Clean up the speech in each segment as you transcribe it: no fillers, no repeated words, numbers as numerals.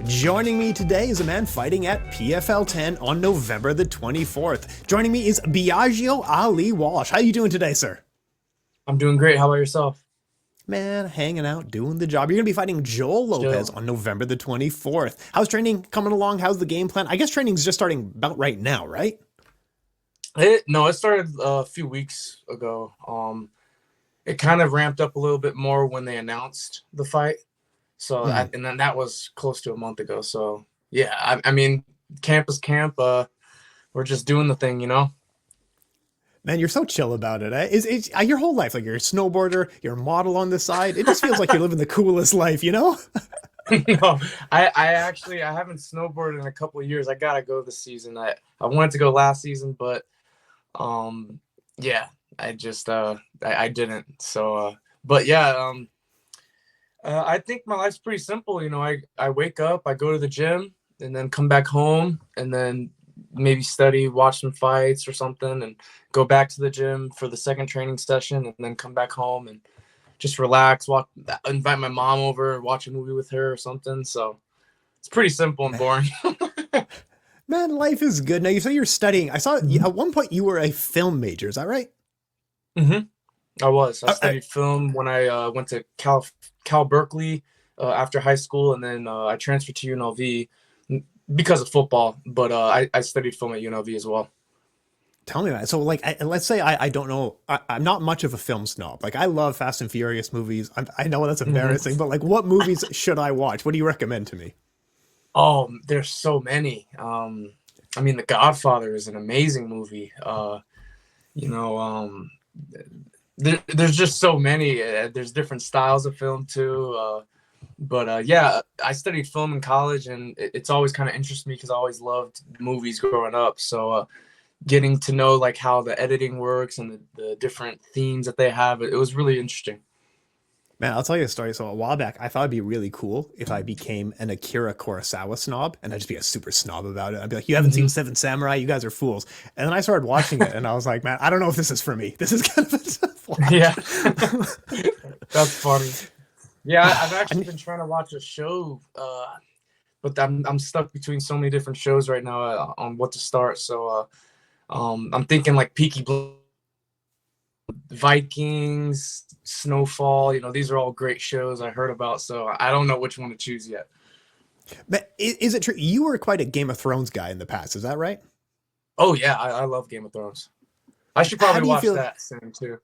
Joining me today is a man fighting at PFL 10 on November the 24th. Joining me is Biaggio Ali Walsh. How are you doing today, sir? I'm doing great. How about yourself? Man, hanging out, doing the job. You're going to be fighting Joel Lopez Chilling. on November the 24th. How's training coming along? How's the game plan? I guess training's just starting about right now, right? It started a few weeks ago. It kind of ramped up a little bit more when they announced the fight. So, Mhm. and then that was close to a month ago. So, yeah, I mean, camp is camp. We're just doing the thing, you know? Man, you're so chill about it. Is your whole life, like you're a snowboarder, you're a model on the side. It just feels like you're living the coolest life, you know? No, I haven't snowboarded in a couple of years. I gotta go this season. I wanted to go last season, but yeah, I didn't. So but yeah, I think my life's pretty simple. You know, I wake up, I go to the gym, and then come back home, and then maybe study, watch some fights or something, and go back to the gym for the second training session, and then come back home and just relax, invite my mom over, watch a movie with her or something. So it's pretty simple and Man, boring. man, life is good. Now, you say you're studying. I saw Mhm. at one point you were a film major. Is that right? hmm I was. I I, studied film when I went to Cal Berkeley after high school, and then I transferred to UNLV because of football. But I studied film at UNLV as well. Tell me that. So, like, let's say I don't know. I'm not much of a film snob. Like, I love Fast and Furious movies. I know that's hmm embarrassing, but like, what movies should I watch? What do you recommend to me? Oh, there's so many. I mean, The Godfather is an amazing movie. You know, there's just so many. There's different styles of film too. But yeah, I studied film in college, and it's always kind of interested me because I always loved movies growing up. So getting to know like how the editing works and the different themes that they have, it was really interesting. Man, I'll tell you a story. So a while back, I thought it'd be really cool if I became an Akira Kurosawa snob, and I'd just be a super snob about it. I'd be like, "You haven't seen hmm Seven Samurai? You guys are fools." And then I started watching it, and I was like, "Man, I don't know if this is for me. This is kind of a tough Yeah, watch." that's funny. Yeah, I've actually And been trying to watch a show, but I'm stuck between so many different shows right now on what to start. So I'm thinking like Vikings, Snowfall. You know, these are all great shows I heard about. So I don't know which one to choose yet. but is it true you were quite a Game of Thrones guy in the past? Is that right? Oh yeah, I love Game of Thrones. I should How probably do you watch feel? that soon too.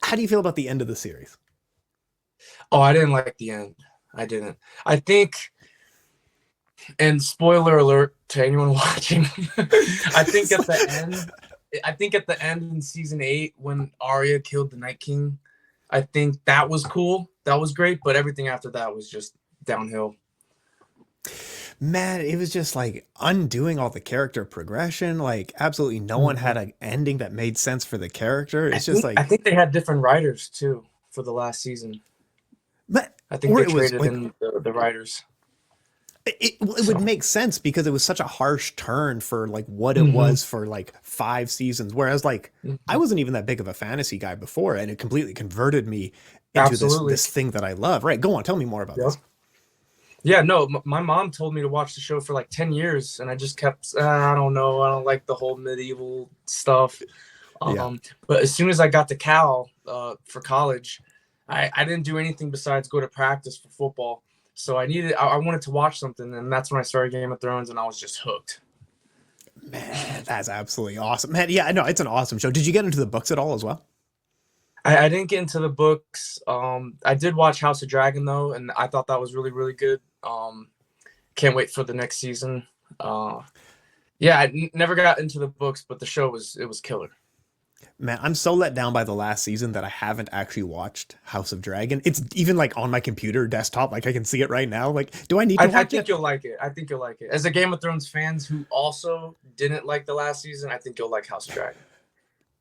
How do you feel about the end of the series? Oh, I didn't like the end. I didn't. I think, and spoiler alert to anyone watching, I think at the end in season 8 when Arya killed the Night King, I think that was cool. That was great, but everything after that was just downhill. Man, it was just like undoing all the character progression. Like, absolutely no one had Mhm. an ending that made sense for the character. I It's just think I like, think they had different writers too for the last season. man, I think or they it was traded like in the writers. it would So make sense because it was such a harsh turn for like what it hmm was for like 5 seasons. Whereas like I hmm wasn't even that big of a fantasy guy before, and it completely converted me into this absolutely. this thing that I love. Right? Go on, tell me more about Yep. this. Yeah, no, my mom told me to watch the show for like 10 years, and I just kept, I don't know, I don't like the whole medieval stuff. Yeah. But as soon as I got to Cal for college, I didn't do anything besides go to practice for football. So I wanted to watch something, and that's when I started Game of Thrones, and I was just hooked. Man, that's absolutely awesome. Man, yeah, I know it's an awesome show. Did you get into the books at all as well? I didn't get into the books. I did watch House of Dragon though, and I thought that was really, really good. Can't wait for the next season. Uh, yeah, never got into the books, but the show was killer. Man, I'm so let down by the last season that I haven't actually watched House of Dragon. It's even like on my computer desktop, like I can see it right now. Like, do I need to I watch think it? you'll like it. I think you'll like it. As a Game of Thrones fans who also didn't like the last season, I think you'll like House of Dragon.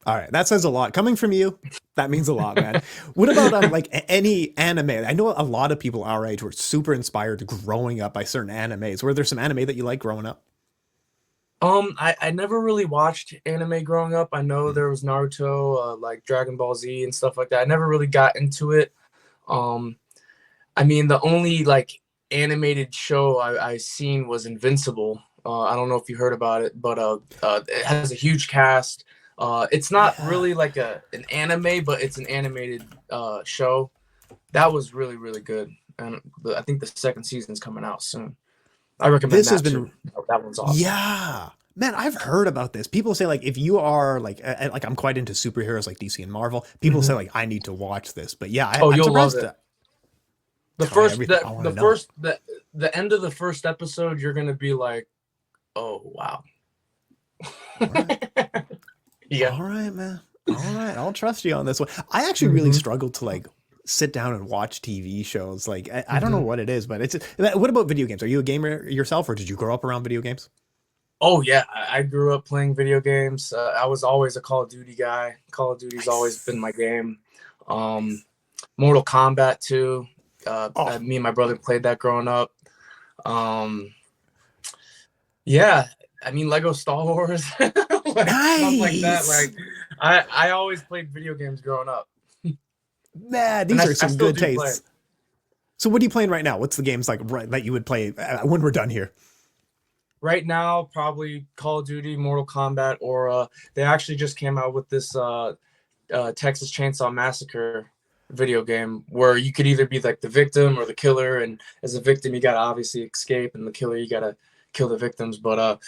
All right, that says a lot. Coming from you, that means a lot, man. What about like any anime? I know a lot of people our age were super inspired growing up by certain animes. Were there some anime that you like growing up? I never really watched anime growing up. I know there was Naruto, like Dragon Ball Z and stuff like that. I never really got into it. Um, I mean, the only like animated show I seen was Invincible. I don't know if you heard about it, but it has a huge cast. It's not really like an anime, but it's an animated show. That was really, really good. And I think the second season's coming out soon. I recommend This that has been too. That one's awesome. Yeah. Man, I've heard about this. People say like if you are like I'm quite into superheroes like DC and Marvel. People say like I need to watch this. But yeah, I'm you'll love surprised. it. The Tell me first, everything I wanna know. the end of the first episode, you're gonna be like, oh wow. All right. Yeah. All right, man. All right, I'll trust you on this one. I actually really struggled to like sit down and watch TV shows. Like I don't know what it is, but it's. What about video games? Are you a gamer yourself, or did you grow up around video games? Oh yeah, I grew up playing video games. I was always a Call of Duty guy. Call of Duty's always been my game. Mortal Kombat too. Me and my brother played that growing up. Yeah, I mean Lego Star Wars, like, stuff like that. Like I always played video games growing up. Man, these are some good tastes. So what are you playing right now? What's the games like that you would play when we're done here? Right now, probably Call of Duty, Mortal Kombat, or they actually just came out with this Texas Chainsaw Massacre video game where you could either be like the victim or the killer, and as a victim you gotta obviously escape, and the killer you gotta kill the victims. But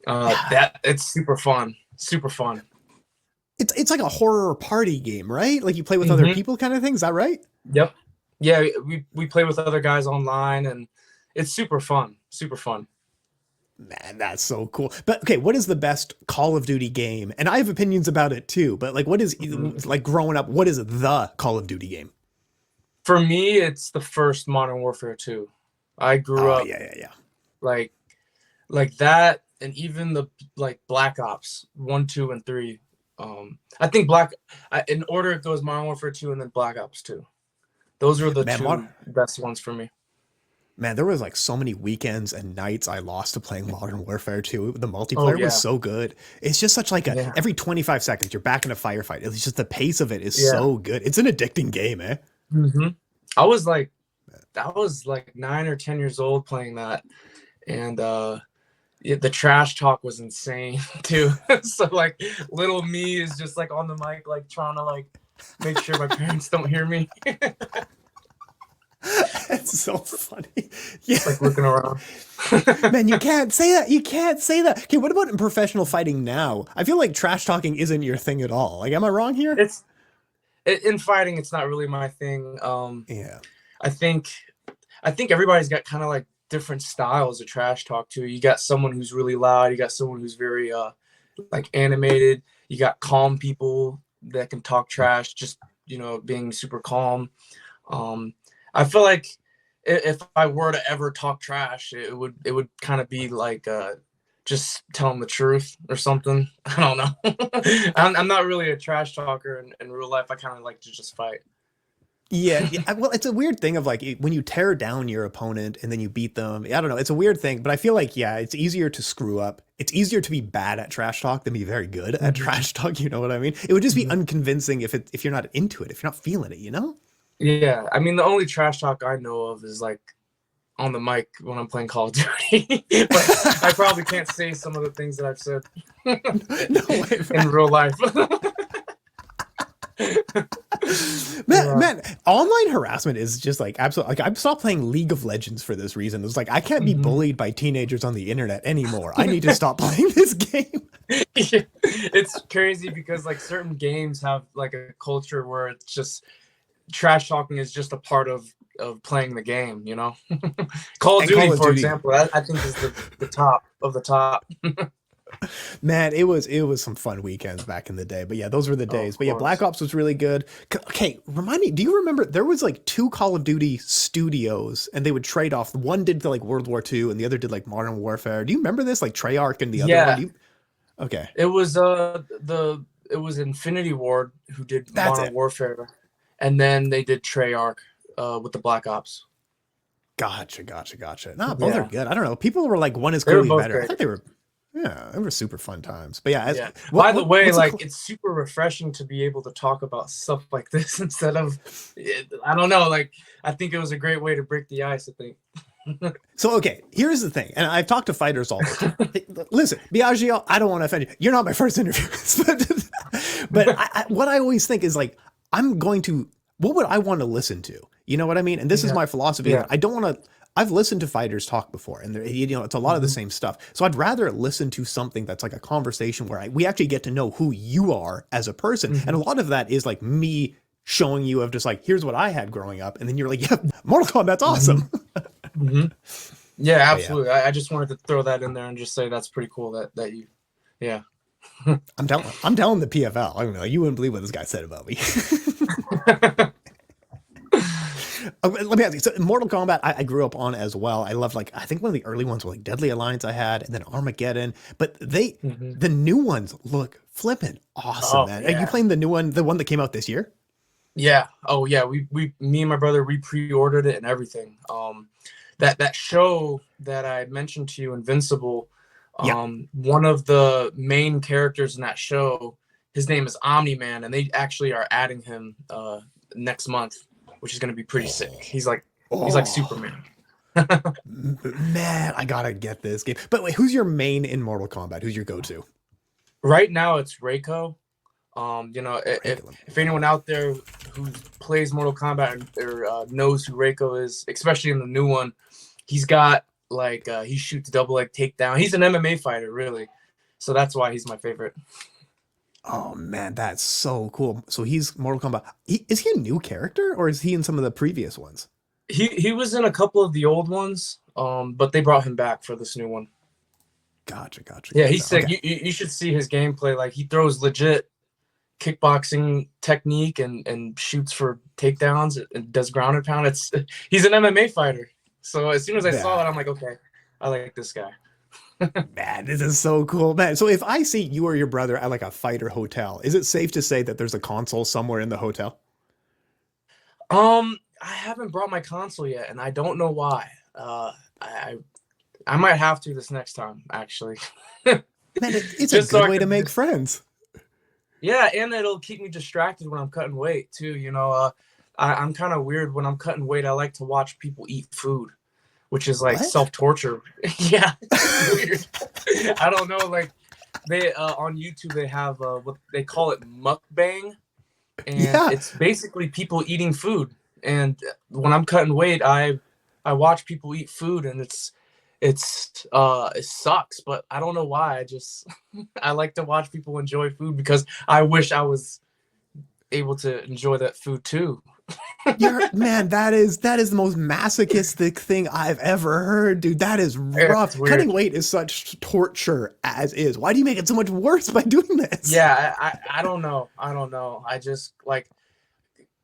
that it's super fun. It's like a horror party game, right? Like you play with other people kind of thing. Is that right? Yep. Yeah, we play with other guys online, and it's super fun. Man, that's so cool. But okay, what is the best Call of Duty game? And I have opinions about it too, but like what is like growing up, what is the Call of Duty game? For me, it's the first Modern Warfare 2. I grew up like that, and even the like Black Ops 1, 2, and 3. I think in order it goes Modern Warfare 2 and then Black Ops 2. Those were the two best ones for me. Man, there was like so many weekends and nights I lost to playing Modern Warfare 2. The multiplayer was so good. It's just such like every 25 seconds you're back in a firefight. It's just the pace of it is so good. It's an addicting game, eh? I was like 9 or 10 years old playing that, and the trash talk was insane too. So like little me is just like on the mic, like trying to like make sure my parents don't hear me. It's so funny. Yeah. Like looking around. Man, you can't say that. You can't say that. Okay, what about in professional fighting now? I feel like trash talking isn't your thing at all. Like, am I wrong here? In fighting, it's not really my thing. Yeah. I think everybody's got kind of like different styles of trash talk too. You got someone who's really loud. You got someone who's very like animated. You got calm people that can talk trash, just being super calm. I feel like if I were to ever talk trash, it would kind of be like just telling the truth or something. I don't know. I'm not really a trash talker in real life. I kind of like to just fight. Yeah. Well, it's a weird thing of like when you tear down your opponent and then you beat them. I don't know. It's a weird thing, but I feel like, it's easier to screw up. It's easier to be bad at trash talk than be very good at trash talk. You know what I mean? It would just be unconvincing if you're not into it, if you're not feeling it, Yeah. I mean, the only trash talk I know of is like on the mic when I'm playing Call of Duty. But I probably can't say some of the things that I've said in real life. Man, online harassment is just like absolutely. Like I've stopped playing League of Legends for this reason. It's like I can't be bullied by teenagers on the internet anymore. I need to stop playing this game. It's crazy because like certain games have like a culture where it's just trash talking is just a part of playing the game. Call of Duty, for example, I think is the top of the top. Man, it was some fun weekends back in the day. But yeah, those were the days. But yeah, Black Ops was really good. Okay, remind me, do you remember there was like 2 Call of Duty studios and they would trade off? One did like World War II and the other did like Modern Warfare. Do you remember this? Like Treyarch and the other one? Okay. It was Infinity Ward who did Modern Warfare, and then they did Treyarch with the Black Ops. Gotcha. No, both are good. I don't know. People were like, one is clearly better. Great. I thought they were. Yeah, they were super fun times. But yeah. By the way, it's super refreshing to be able to talk about stuff like this instead of, I don't know, like, I think it was a great way to break the ice, I think. So, okay, here's the thing, and I've talked to fighters all the time. Hey, listen, Biaggio, I don't want to offend you. You're not my first interview. But what I always think is like, what would I want to listen to? You know what I mean? And this is Yeah. my philosophy. Yeah. I don't want to, I've listened to fighters talk before, and it's a lot of the same stuff. So I'd rather listen to something that's like a conversation where we actually get to know who you are as a person. And a lot of that is like me showing you of just like, here's what I had growing up. And then you're like, yeah, Mortal Kombat's awesome. Yeah, absolutely. I just wanted to throw that in there and just say that's pretty cool that you, yeah. I'm telling the PFL. I don't know. You wouldn't believe what this guy said about me. Let me ask you. So Mortal Kombat, I grew up on as well. I love I think one of the early ones were like Deadly Alliance I had, and then Armageddon. But the new ones look flippin' awesome, man. Yeah. Are you playing the new one, the one that came out this year? Yeah. Oh yeah. Me and my brother, we pre-ordered it and everything. That show that I mentioned to you, Invincible, one of the main characters in that show, his name is Omni-Man, and they actually are adding him next month, which is going to be pretty sick. He's like Superman. Man, I gotta get this game. But wait, who's your main in Mortal Kombat? Who's your go-to? Right now, it's Reiko. If anyone out there who plays Mortal Kombat or knows who Reiko is, especially in the new one, he's got he shoots double leg takedown. He's an MMA fighter, really, so that's why he's my favorite. Oh man, that's so cool. So he's Mortal Kombat. Is he a new character, or is he in some of the previous ones? He was in a couple of the old ones, but they brought him back for this new one. Gotcha. Yeah, he's sick. Okay. You should see his gameplay. Like, he throws legit kickboxing technique and shoots for takedowns and does ground and pound. He's an MMA fighter. So as soon as I saw that, I'm like, okay, I like this guy. Man, this is so cool, man. So if I see you or your brother at like a fighter hotel, is it safe to say that there's a console somewhere in the hotel? I haven't brought my console yet, and I don't know why. I might have to this next time, actually. Man, it's a good way to make friends. Yeah, and it'll keep me distracted when I'm cutting weight too. I'm kind of weird when I'm cutting weight. I like to watch people eat food, which is like self-torture. Yeah, it's weird. I don't know. Like, they on YouTube they have what they call it, mukbang, and it's basically people eating food. And when I'm cutting weight, I watch people eat food, and it sucks, but I don't know why. I like to watch people enjoy food because I wish I was able to enjoy that food too. Man, that is the most masochistic thing I've ever heard, dude. That is rough. Cutting weight is such torture as is. Why do you make it so much worse by doing this? Yeah, I don't know. I just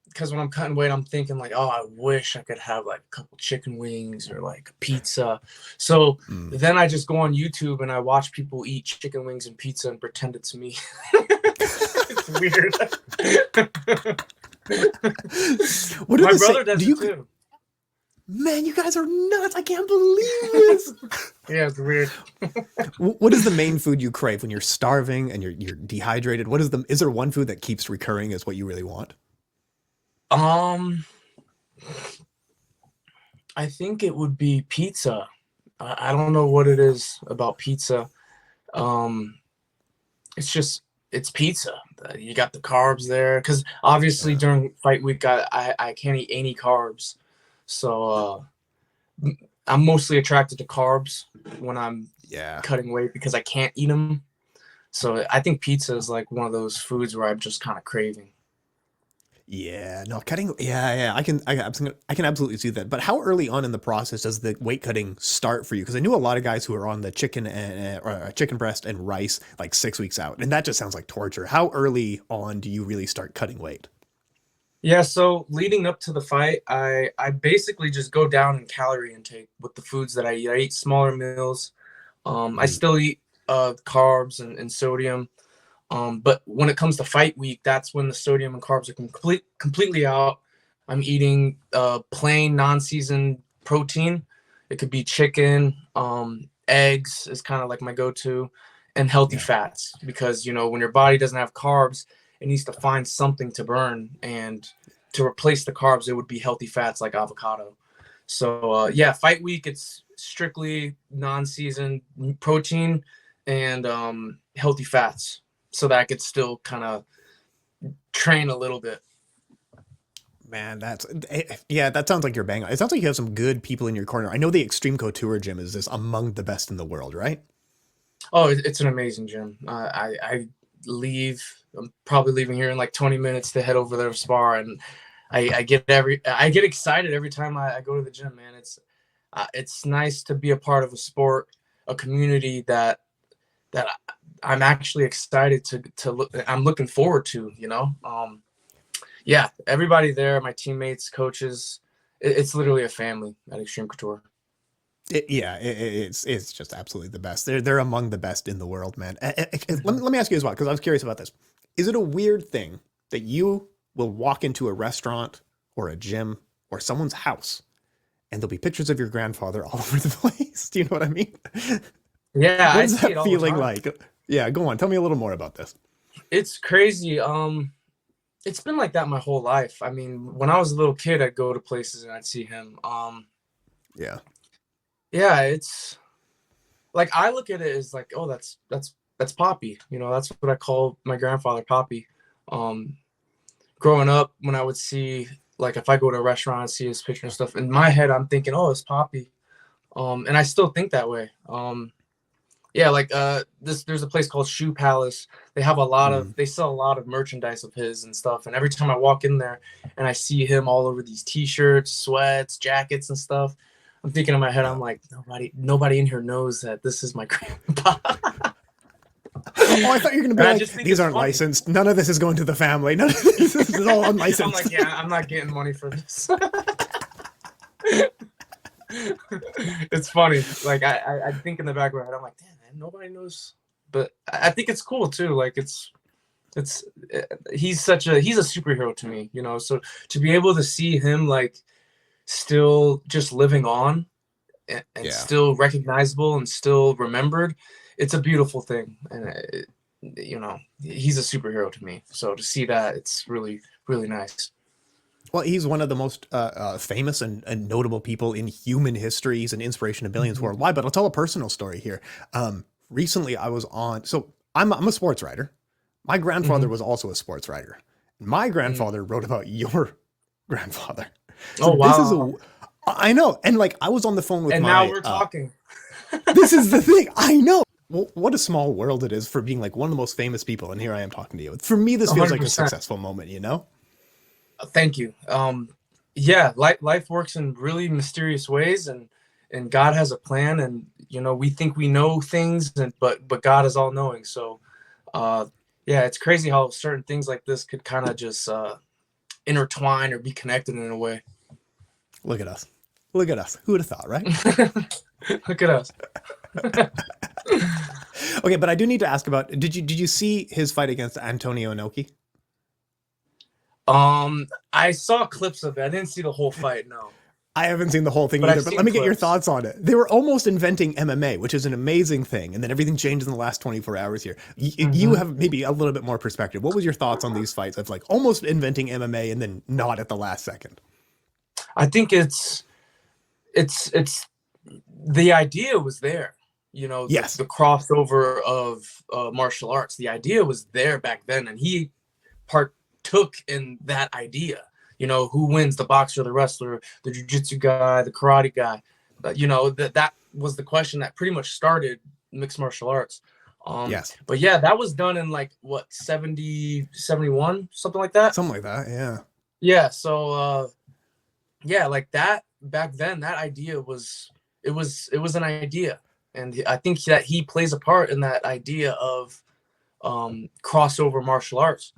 because when I'm cutting weight, I'm thinking like, oh, I wish I could have like a couple chicken wings or like a pizza. So then I just go on YouTube and I watch people eat chicken wings and pizza and pretend it's me. It's weird. My brother does it too. Man, you guys are nuts. I can't believe this. Yeah, it's weird. What is the main food you crave when you're starving and you're dehydrated? Is there one food that keeps recurring as what you really want? I think it would be pizza. I don't know what it is about pizza. It's pizza. You got the carbs there, because obviously during fight week I can't eat any carbs. So I'm mostly attracted to carbs when I'm cutting weight because I can't eat them. So I think pizza is like one of those foods where I'm just kind of craving. Yeah, no, cutting. Yeah. I can absolutely see that. But how early on in the process does the weight cutting start for you? Because I knew a lot of guys who are on the chicken breast and rice like 6 weeks out, and that just sounds like torture. How early on do you really start cutting weight? Yeah, so leading up to the fight, I basically just go down in calorie intake with the foods that I eat. I eat smaller meals. I still eat carbs and sodium. But when it comes to fight week, that's when the sodium and carbs are completely out. I'm eating plain non-seasoned protein. It could be chicken, eggs is kind of like my go-to, and healthy fats, because when your body doesn't have carbs, it needs to find something to burn, and to replace the carbs, it would be healthy fats like avocado. So yeah, fight week, it's strictly non-season protein and healthy fats, so that I could still kind of train a little bit. Man, yeah, that sounds like you're bang on. It sounds like you have some good people in your corner. I know the Extreme Couture gym is this among the best in the world, right? Oh, it's an amazing gym. I leave. I'm probably leaving here in like 20 minutes to head over there to spar, and I get excited every time I go to the gym, man. It's nice to be a part of a sport, a community that I'm actually excited to look. I'm looking forward to. Yeah, everybody there, my teammates, coaches, it's literally a family at Extreme Couture. It's just absolutely the best. They're among the best in the world, man. Let me ask you as well, because I was curious about this. Is it a weird thing that you will walk into a restaurant or a gym or someone's house and there'll be pictures of your grandfather all over the place? Do you know what I mean? Yeah, What I is see it that all the feeling time. like? Yeah, go on. Tell me a little more about this. It's crazy. It's been like that my whole life. I mean, when I was a little kid, I'd go to places and I'd see him. Yeah. Yeah, it's like I look at it as like, oh, that's Poppy. That's what I call my grandfather, Poppy. Um, Growing up, when I would see, like, if I go to a restaurant and see his picture and stuff, in my head, I'm thinking, oh, it's Poppy. And I still think that way. Yeah, like there's a place called Shoe Palace. They sell a lot of merchandise of his and stuff. And every time I walk in there and I see him all over these t-shirts, sweats, jackets and stuff, I'm thinking in my head, Yeah. I'm like, nobody in here knows that this is my grandpa. Oh, I thought you were going to be I like, just think these it's aren't funny. licensed. None of this is going to the family. None of this is all unlicensed. I'm like, yeah, I'm not getting money for this. It's funny. Like I think in the back of my head, I'm like, damn, man, nobody knows. But I think it's cool too. Like it's he's a superhero to me, So to be able to see him like still just living on and Yeah. still recognizable and still remembered, it's a beautiful thing. And he's a superhero to me. So to see that, it's really, really nice. Well, he's one of the most famous and notable people in human history. He's an inspiration to billions Mhm. worldwide. But I'll tell a personal story here. Recently, I was on. So I'm a sports writer. My grandfather Mhm. was also a sports writer. My Mm. grandfather wrote about your grandfather. So Oh this is wow! a. I know, and like I was on the phone with And now my. we're talking. This is the thing. I know. Well, what a small world it is for being like one of the most famous people, and here I am talking to you. For me, this feels like a 100%. successful moment. You know. Thank you. Yeah, life works in really mysterious ways, and God has a plan, and we think we know things, and but God is all knowing. So, uh, yeah, it's crazy how certain things like this could kind of just intertwine or be connected in a way. Look at us. Look at us. Who would have thought, right? Look at us. Okay, but I do need to ask about did you see his fight against Antonio Inoki? I saw clips of it. I didn't see the whole fight, no, I haven't seen the whole thing but either, I've but seen let me get your clips. thoughts on it. They were almost inventing MMA, which is an amazing thing, and then everything changed in the last 24 hours here. You Mhm. have maybe a little bit more perspective. What was your thoughts on these fights of like almost inventing MMA and then not at the last second? I think it's the idea was there. Yes. The crossover of martial arts. The idea was there back then, and he partook in that idea. Who wins, the boxer, the wrestler, the jiu-jitsu guy, the karate guy? That was the question that pretty much started mixed martial arts. Yes. But yeah, that was done in like what 70, 71, something like that. Something like that. Yeah. Yeah. So yeah, like that back then, that idea was an idea, and I think that he plays a part in that idea of crossover martial arts.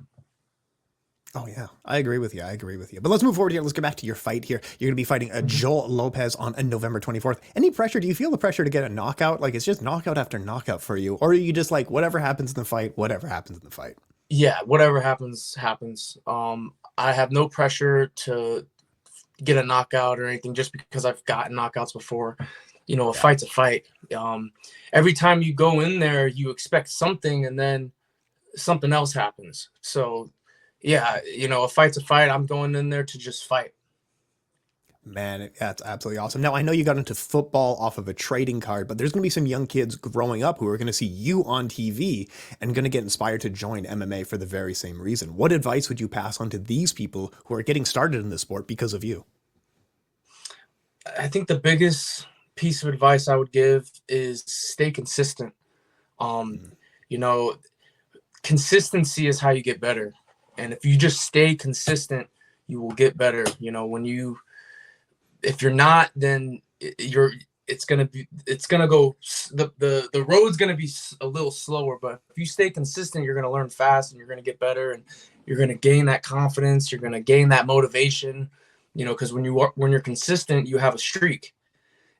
Oh yeah, I agree with you. I agree with you. But let's move forward here. Let's get back to your fight here. You're going to be fighting a Mhm. Joel Lopez on November 24th. Any pressure? Do you feel the pressure to get a knockout? Like it's just knockout after knockout for you, or are you just like whatever happens in the fight, whatever happens in the fight? Yeah, whatever happens, happens. I have no pressure to get a knockout or anything just because I've gotten knockouts before. A Yeah. fight's a fight. Every time you go in there, you expect something, and then something else happens. So, yeah, a fight's a fight. I'm going in there to just fight. Man, that's absolutely awesome. Now, I know you got into football off of a trading card, but there's going to be some young kids growing up who are going to see you on TV and going to get inspired to join MMA for the very same reason. What advice would you pass on to these people who are getting started in the sport because of you? I think the biggest piece of advice I would give is stay consistent. Um, you know, consistency is how you get better. And if you just stay consistent, you will get better. You know, if you're not, then it's gonna go, the road's gonna be a little slower. But if you stay consistent, you're gonna learn fast and you're gonna get better, and you're gonna gain that confidence. You're gonna gain that motivation. You know, because when you're consistent, you have a streak,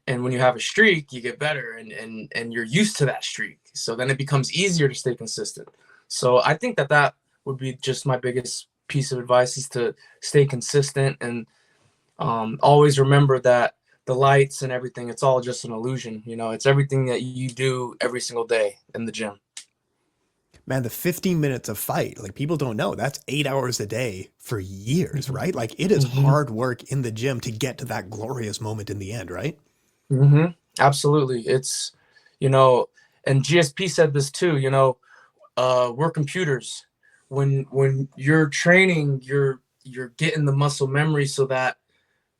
and when you have a streak, you get better, and you're used to that streak. So then it becomes easier to stay consistent. So I think that would be just my biggest piece of advice, is to stay consistent, and always remember that the lights and everything, it's all just an illusion. You know, it's everything that you do every single day in the gym. Man, the 15 minutes of fight, like people don't know, that's 8 hours a day for years, right? Like it is hard work in the gym to get to that glorious moment in the end, right? Absolutely. It's, you know, and GSP said this too, you know, we're computers. When you're training, you're getting the muscle memory so that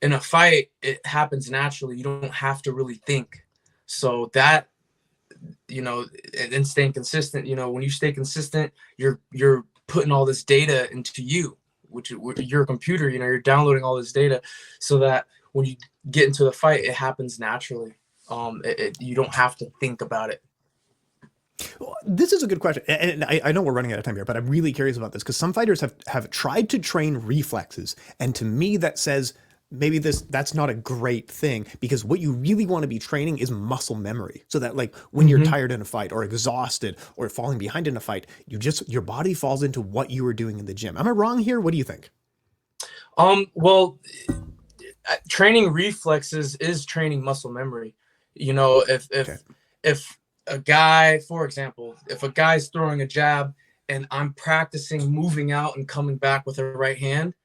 in a fight, it happens naturally. You don't have to really think. So that, you know, and staying consistent, you know, when you stay consistent, you're putting all this data into you, which your computer, you know, you're downloading all this data so that when you get into the fight, it happens naturally. You don't have to think about it. Well, this is a good question. And I know we're running out of time here, but I'm really curious about this because some fighters have tried to train reflexes. And to me, that says maybe that's not a great thing, because what you really want to be training is muscle memory, so that like when you're tired in a fight or exhausted or falling behind in a fight, your body falls into what you were doing in the gym. Am I wrong here? What do you think? Well, training reflexes is training muscle memory. You know, if a guy, for example, if a guy's throwing a jab and I'm practicing moving out and coming back with a right hand,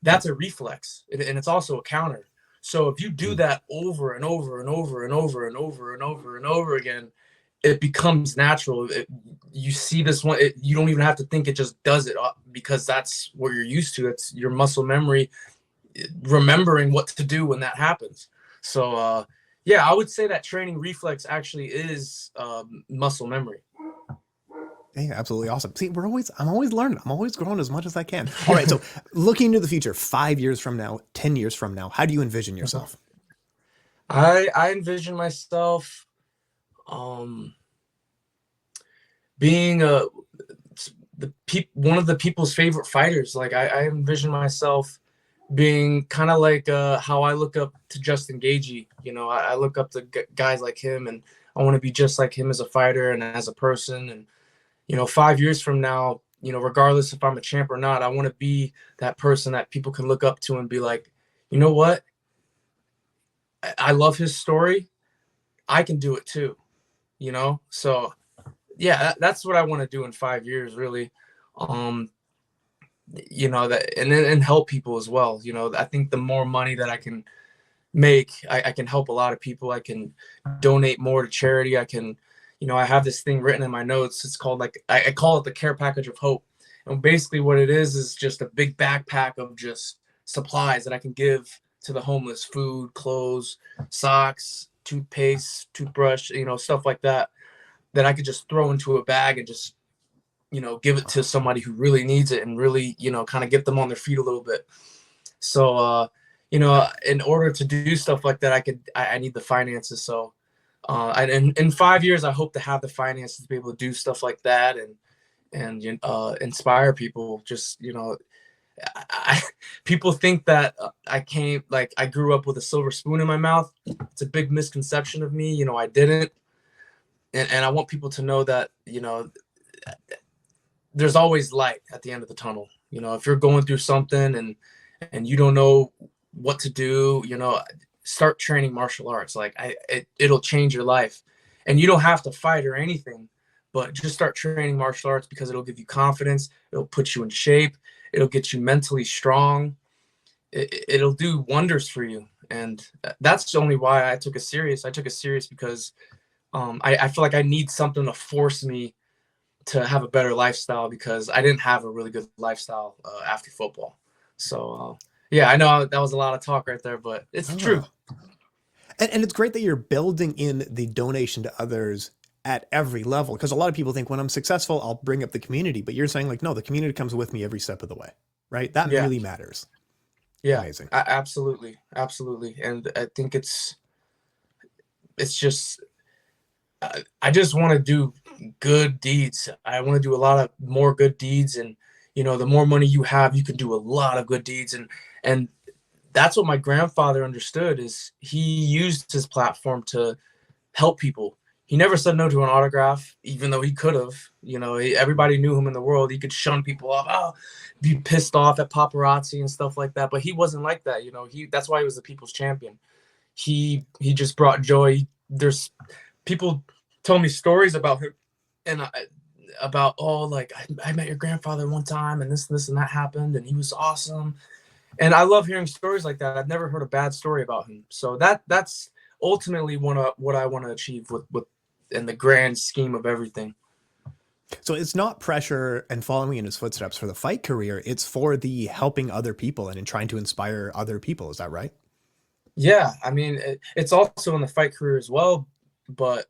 that's a reflex, and it's also a counter. So if you do that over and over and over and over and over and over and over again, it becomes natural. You see this one, you don't even have to think, it just does it because that's what you're used to. It's your muscle memory remembering what to do when that happens. So yeah, I would say that training reflex actually is muscle memory. Yeah, absolutely awesome. See, I'm always learning. I'm always growing as much as I can. All right. So looking into the future, 5 years from now, 10 years from now, how do you envision yourself? I envision myself being one of the people's favorite fighters. Like I envision myself being kind of like how I look up to Justin Gaethje. You know, I look up to guys like him, and I want to be just like him as a fighter and as a person. And you know, 5 years from now, you know, regardless if I'm a champ or not, I want to be that person that people can look up to and be like, you know what? I love his story. I can do it too, you know? So yeah, that's what I want to do in 5 years, really. You know, that, and help people as well. You know, I think the more money that I can make, I can help a lot of people. I can donate more to charity. I can, you know, I have this thing written in my notes. It's called, like, I call it the care package of hope. And basically what it is just a big backpack of just supplies that I can give to the homeless: food, clothes, socks, toothpaste, toothbrush, you know, stuff like that, that I could just throw into a bag and just, you know, give it to somebody who really needs it, and really, you know, kind of get them on their feet a little bit. So, you know, in order to do stuff like that, I need the finances. So, and in 5 years, I hope to have the finances to be able to do stuff like that, and inspire people. Just, you know, people think that I grew up with a silver spoon in my mouth. It's a big misconception of me. You know, I didn't. And I want people to know that, you know, there's always light at the end of the tunnel. You know, if you're going through something and you don't know what to do, you know, start training martial arts. Like it'll change your life. And you don't have to fight or anything, but just start training martial arts, because it'll give you confidence. It'll put you in shape. It'll get you mentally strong. It'll do wonders for you. And that's only why I took it serious. I took it serious because I feel like I need something to force me to have a better lifestyle, because I didn't have a really good lifestyle after football. So yeah, I know that was a lot of talk right there, but it's true. And it's great that you're building in the donation to others at every level, because a lot of people think when I'm successful, I'll bring up the community, but you're saying like, no, the community comes with me every step of the way, right? That Yeah. really matters. Yeah. Amazing. Absolutely. Absolutely. And I think it's just, I just want to do good deeds. I want to do a lot of more good deeds. And, you know, the more money you have, you can do a lot of good deeds. And that's what my grandfather understood, is he used his platform to help people. He never said no to an autograph, even though he could have. You know, everybody knew him in the world. He could shun people off, be pissed off at paparazzi and stuff like that. But he wasn't like that. You know, that's why he was the people's champion. He just brought joy. There's people tell me stories about him, and I met your grandfather one time, and this and that happened, and he was awesome. And I love hearing stories like that. I've never heard a bad story about him. So that's ultimately what I want to achieve with in the grand scheme of everything. So it's not pressure and following in his footsteps for the fight career. It's for the helping other people and in trying to inspire other people. Is that right? Yeah. I mean, it's also in the fight career as well. But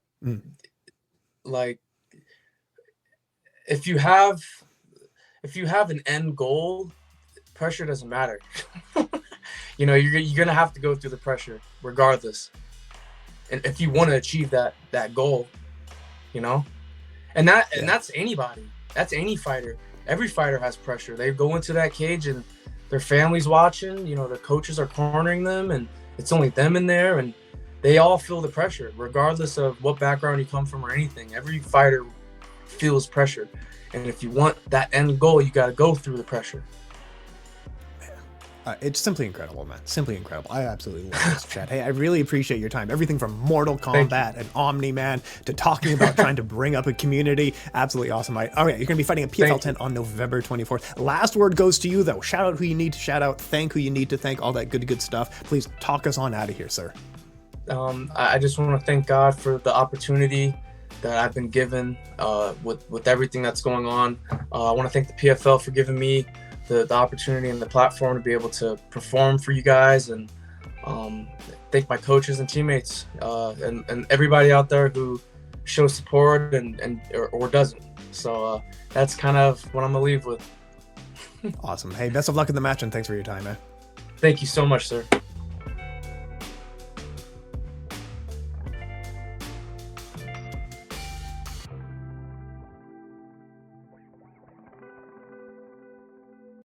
like, if you have an end goal, pressure doesn't matter. You know, you're going to have to go through the pressure regardless. And if you want to achieve that goal, you know, and that's anybody, that's any fighter. Every fighter has pressure. They go into that cage and their family's watching, you know, their coaches are cornering them, and it's only them in there, and they all feel the pressure regardless of what background you come from or anything. Every fighter feels pressure. And if you want that end goal, you got to go through the pressure. It's simply incredible, man. Simply incredible. I absolutely love this chat. Hey, I really appreciate your time. Everything from Mortal Kombat and Omni-Man to talking about trying to bring up a community. Absolutely awesome. All right, you're going to be fighting at PFL 10 on November 24th. Last word goes to you, though. Shout out who you need to shout out. Thank who you need to thank. All that good stuff. Please talk us on out of here, sir. I just want to thank God for the opportunity that I've been given with everything that's going on. I want to thank the PFL for giving me the opportunity and the platform to be able to perform for you guys, and thank my coaches and teammates and everybody out there who shows support or doesn't. So that's kind of what I'm gonna leave with. Awesome. Hey, best of luck in the match, and thanks for your time, man. Thank you so much, sir.